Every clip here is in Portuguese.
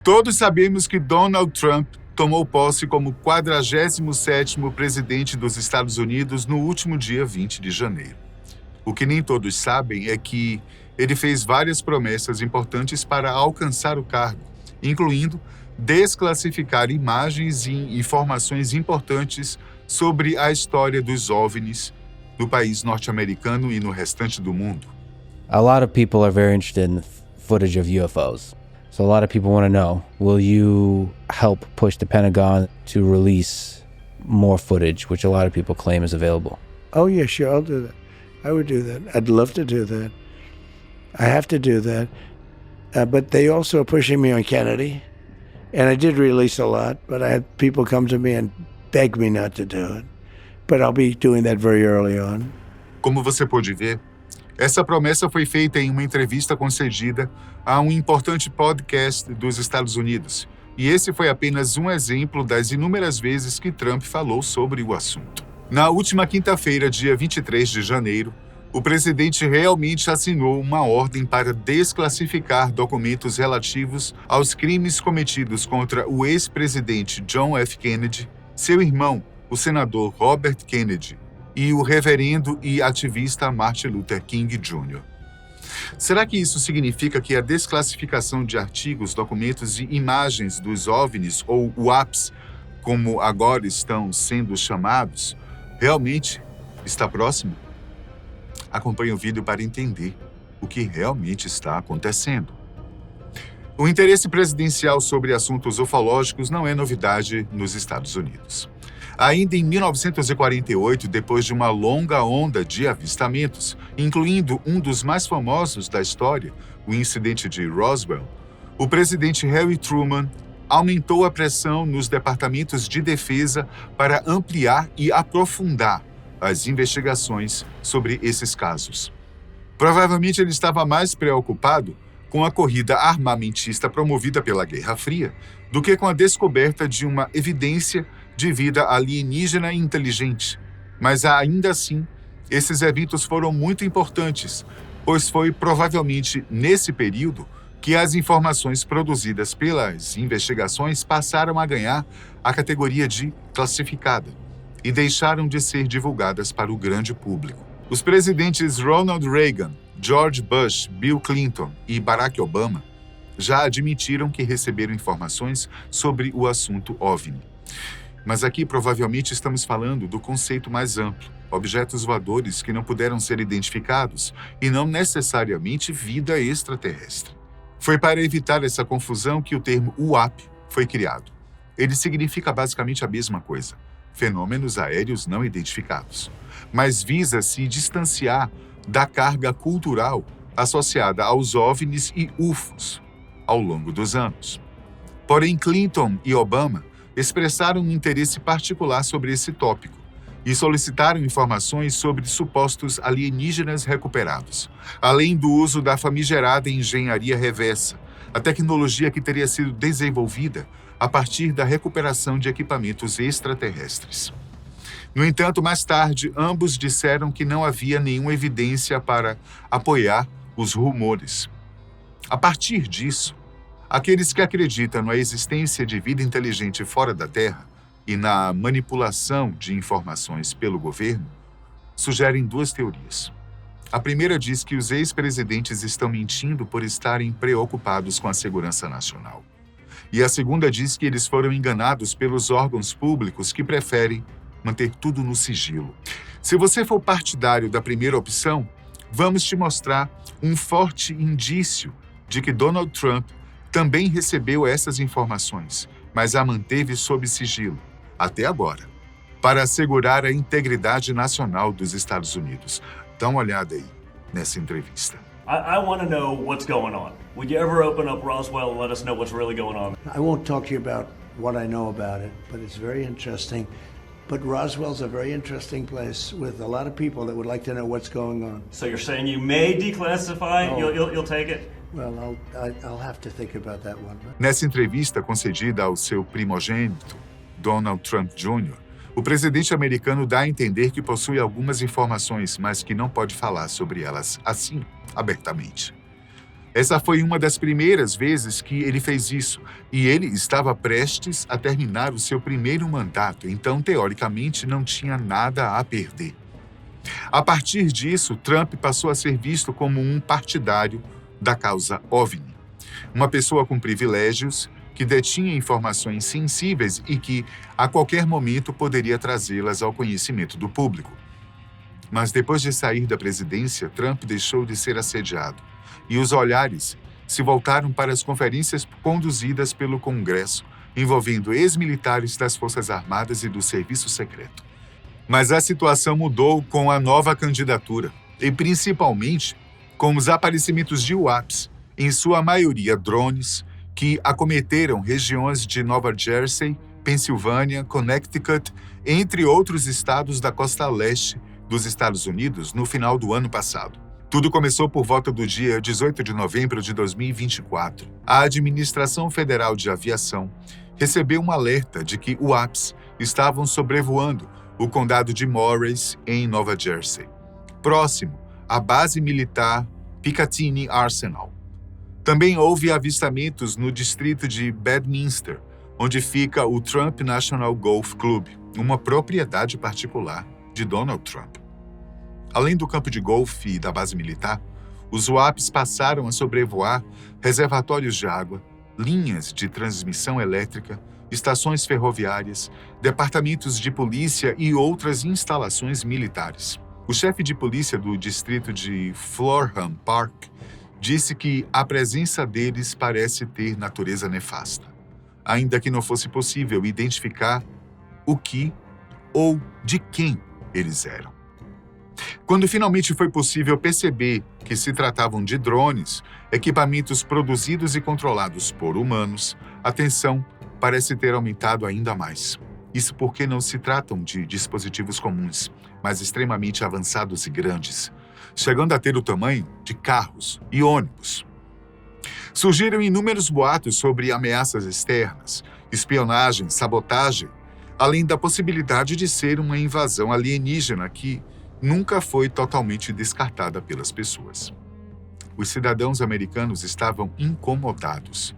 Todos sabemos que Donald Trump tomou posse como 47º presidente dos Estados Unidos no último dia 20 de janeiro. O que nem todos sabem é que ele fez várias promessas importantes para alcançar o cargo, incluindo desclassificar imagens e informações importantes sobre a história dos OVNIs no país norte-americano e no restante do mundo. A lot of people are very interested in the footage of UFOs. So a lot of people want to know, will you help push the Pentagon to release more footage, which a lot of people claim is available? Oh, yeah, sure, I'll do that. I would do that. I'd love to do that. I have to do that. But they also are pushing me on Kennedy. And I did release a lot, but I had people come to me and beg me not to do it. But I'll be doing that very early on. Como você pôde ver, essa promessa foi feita em uma entrevista concedida a um importante podcast dos Estados Unidos. E esse foi apenas um exemplo das inúmeras vezes que Trump falou sobre o assunto. Na última quinta-feira, dia 23 de janeiro, o presidente realmente assinou uma ordem para desclassificar documentos relativos aos crimes cometidos contra o ex-presidente John F. Kennedy, seu irmão, o senador Robert Kennedy, e o reverendo e ativista Martin Luther King Jr. Será que isso significa que a desclassificação de artigos, documentos e imagens dos OVNIs, ou UAPs, como agora estão sendo chamados, realmente está próximo? Acompanhe o vídeo para entender o que realmente está acontecendo. O interesse presidencial sobre assuntos ufológicos não é novidade nos Estados Unidos. Ainda em 1948, depois de uma longa onda de avistamentos, incluindo um dos mais famosos da história, o incidente de Roswell, o presidente Harry Truman aumentou a pressão nos departamentos de defesa para ampliar e aprofundar as investigações sobre esses casos. Provavelmente ele estava mais preocupado com a corrida armamentista promovida pela Guerra Fria do que com a descoberta de uma evidência de vida alienígena inteligente. Mas ainda assim, esses eventos foram muito importantes, pois foi provavelmente nesse período que as informações produzidas pelas investigações passaram a ganhar a categoria de classificada e deixaram de ser divulgadas para o grande público. Os presidentes Ronald Reagan, George Bush, Bill Clinton e Barack Obama já admitiram que receberam informações sobre o assunto OVNI. Mas aqui provavelmente estamos falando do conceito mais amplo, objetos voadores que não puderam ser identificados e não necessariamente vida extraterrestre. Foi para evitar essa confusão que o termo UAP foi criado. Ele significa basicamente a mesma coisa, fenômenos aéreos não identificados, mas visa se distanciar da carga cultural associada aos OVNIs e UFOs ao longo dos anos. Porém, Clinton e Obama expressaram um interesse particular sobre esse tópico e solicitaram informações sobre supostos alienígenas recuperados, além do uso da famigerada engenharia reversa, a tecnologia que teria sido desenvolvida a partir da recuperação de equipamentos extraterrestres. No entanto, mais tarde, ambos disseram que não havia nenhuma evidência para apoiar os rumores. A partir disso, aqueles que acreditam na existência de vida inteligente fora da Terra e na manipulação de informações pelo governo, sugerem duas teorias. A primeira diz que os ex-presidentes estão mentindo por estarem preocupados com a segurança nacional. E a segunda diz que eles foram enganados pelos órgãos públicos que preferem manter tudo no sigilo. Se você for partidário da primeira opção, vamos te mostrar um forte indício de que Donald Trump também recebeu essas informações, mas a manteve sob sigilo, até agora, para assegurar a integridade nacional dos Estados Unidos. Dá uma olhada aí nessa entrevista. I want to know what's going on. Would you ever open up Roswell and let us know what's really going on? I won't talk to you about what I know about it, but it's very interesting. But Roswell's a very interesting place with a lot of people that would like to know what's going on. So you're saying you may declassify? No. You'll take it? Well, I'll have to think about that one. Nessa entrevista concedida ao seu primogênito, Donald Trump Jr., o presidente americano dá a entender que possui algumas informações, mas que não pode falar sobre elas assim, abertamente. Essa foi uma das primeiras vezes que ele fez isso, e ele estava prestes a terminar o seu primeiro mandato, então, teoricamente, não tinha nada a perder. A partir disso, Trump passou a ser visto como um partidário da causa OVNI, uma pessoa com privilégios que detinha informações sensíveis e que, a qualquer momento, poderia trazê-las ao conhecimento do público. Mas depois de sair da presidência, Trump deixou de ser assediado e os olhares se voltaram para as conferências conduzidas pelo Congresso, envolvendo ex-militares das Forças Armadas e do Serviço Secreto. Mas a situação mudou com a nova candidatura, e principalmente com os aparecimentos de UAPs, em sua maioria drones, que acometeram regiões de Nova Jersey, Pensilvânia, Connecticut, entre outros estados da costa leste dos Estados Unidos no final do ano passado. Tudo começou por volta do dia 18 de novembro de 2024. A Administração Federal de Aviação recebeu um alerta de que UAPs estavam sobrevoando o condado de Morris, em Nova Jersey, próximo à base militar Picatinny Arsenal. Também houve avistamentos no distrito de Bedminster, onde fica o Trump National Golf Club, uma propriedade particular de Donald Trump. Além do campo de golfe e da base militar, os UAPs passaram a sobrevoar reservatórios de água, linhas de transmissão elétrica, estações ferroviárias, departamentos de polícia e outras instalações militares. O chefe de polícia do distrito de Florham Park disse que a presença deles parece ter natureza nefasta, ainda que não fosse possível identificar o que ou de quem eles eram. Quando finalmente foi possível perceber que se tratavam de drones, equipamentos produzidos e controlados por humanos, a tensão parece ter aumentado ainda mais. Isso porque não se tratam de dispositivos comuns, mas extremamente avançados e grandes, chegando a ter o tamanho de carros e ônibus. Surgiram inúmeros boatos sobre ameaças externas, espionagem, sabotagem, além da possibilidade de ser uma invasão alienígena que nunca foi totalmente descartada pelas pessoas. Os cidadãos americanos estavam incomodados,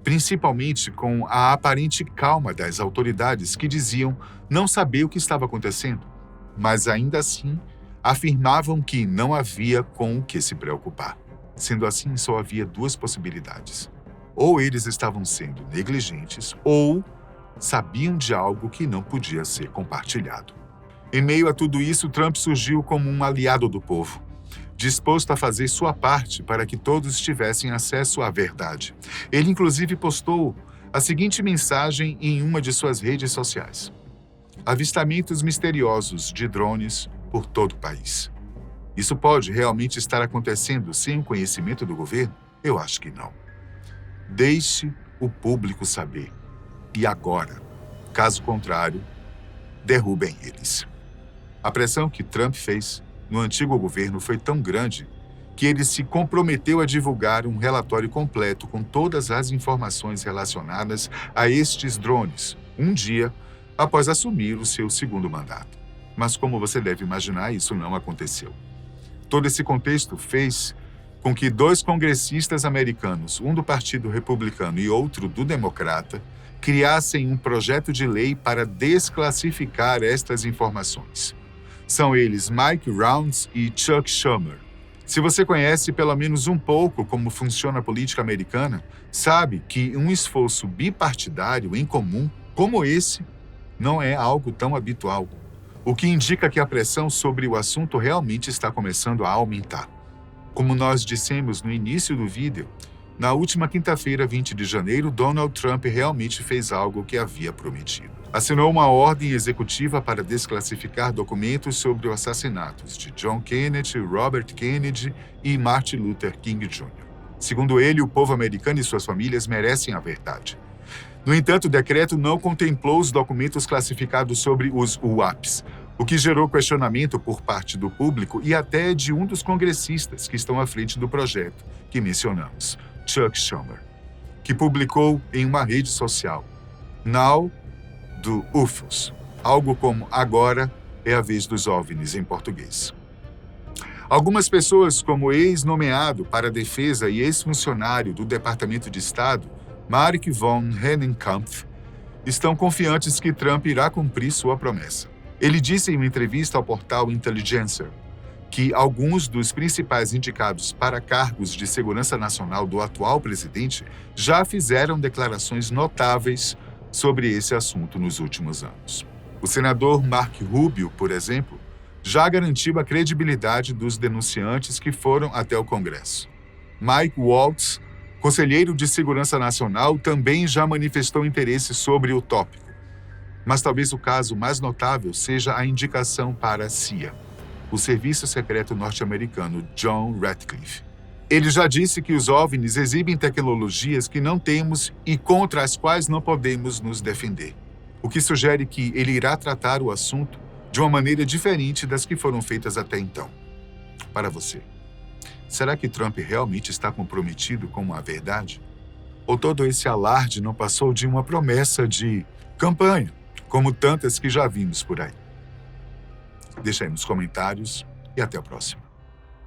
principalmente com a aparente calma das autoridades que diziam não saber o que estava acontecendo, mas ainda assim afirmavam que não havia com o que se preocupar. Sendo assim, só havia duas possibilidades. Ou eles estavam sendo negligentes, ou sabiam de algo que não podia ser compartilhado. Em meio a tudo isso, Trump surgiu como um aliado do povo, disposto a fazer sua parte para que todos tivessem acesso à verdade. Ele, inclusive, postou a seguinte mensagem em uma de suas redes sociais: avistamentos misteriosos de drones por todo o país. Isso pode realmente estar acontecendo sem o conhecimento do governo? Eu acho que não. Deixe o público saber. E agora, caso contrário, derrubem eles. A pressão que Trump fez no antigo governo foi tão grande que ele se comprometeu a divulgar um relatório completo com todas as informações relacionadas a estes drones, um dia após assumir o seu segundo mandato. Mas, como você deve imaginar, isso não aconteceu. Todo esse contexto fez com que dois congressistas americanos, um do Partido Republicano e outro do Democrata, criassem um projeto de lei para desclassificar estas informações. São eles Mike Rounds e Chuck Schumer. Se você conhece pelo menos um pouco como funciona a política americana, sabe que um esforço bipartidário em comum como esse não é algo tão habitual, o que indica que a pressão sobre o assunto realmente está começando a aumentar. Como nós dissemos no início do vídeo, na última quinta-feira, 20 de janeiro, Donald Trump realmente fez algo que havia prometido. Assinou uma ordem executiva para desclassificar documentos sobre os assassinatos de John Kennedy, Robert Kennedy e Martin Luther King Jr. Segundo ele, o povo americano e suas famílias merecem a verdade. No entanto, o decreto não contemplou os documentos classificados sobre os UAPs, o que gerou questionamento por parte do público e até de um dos congressistas que estão à frente do projeto que mencionamos, Chuck Schumer, que publicou em uma rede social, Now do UFOs, algo como agora é a vez dos OVNIs em português. Algumas pessoas, como o ex-nomeado para a defesa e ex-funcionário do Departamento de Estado, Mark von Hennenkampf, estão confiantes que Trump irá cumprir sua promessa. Ele disse em uma entrevista ao portal Intelligencer que alguns dos principais indicados para cargos de segurança nacional do atual presidente já fizeram declarações notáveis sobre esse assunto nos últimos anos. O senador Mark Rubio, por exemplo, já garantiu a credibilidade dos denunciantes que foram até o Congresso. Mike Waltz, conselheiro de Segurança Nacional, também já manifestou interesse sobre o tópico. Mas talvez o caso mais notável seja a indicação para a CIA, o Serviço Secreto Norte-Americano John Ratcliffe. Ele já disse que os OVNIs exibem tecnologias que não temos e contra as quais não podemos nos defender, o que sugere que ele irá tratar o assunto de uma maneira diferente das que foram feitas até então. Para você, será que Trump realmente está comprometido com a verdade? Ou todo esse alarde não passou de uma promessa de campanha, como tantas que já vimos por aí? Deixa aí nos comentários e até a próxima.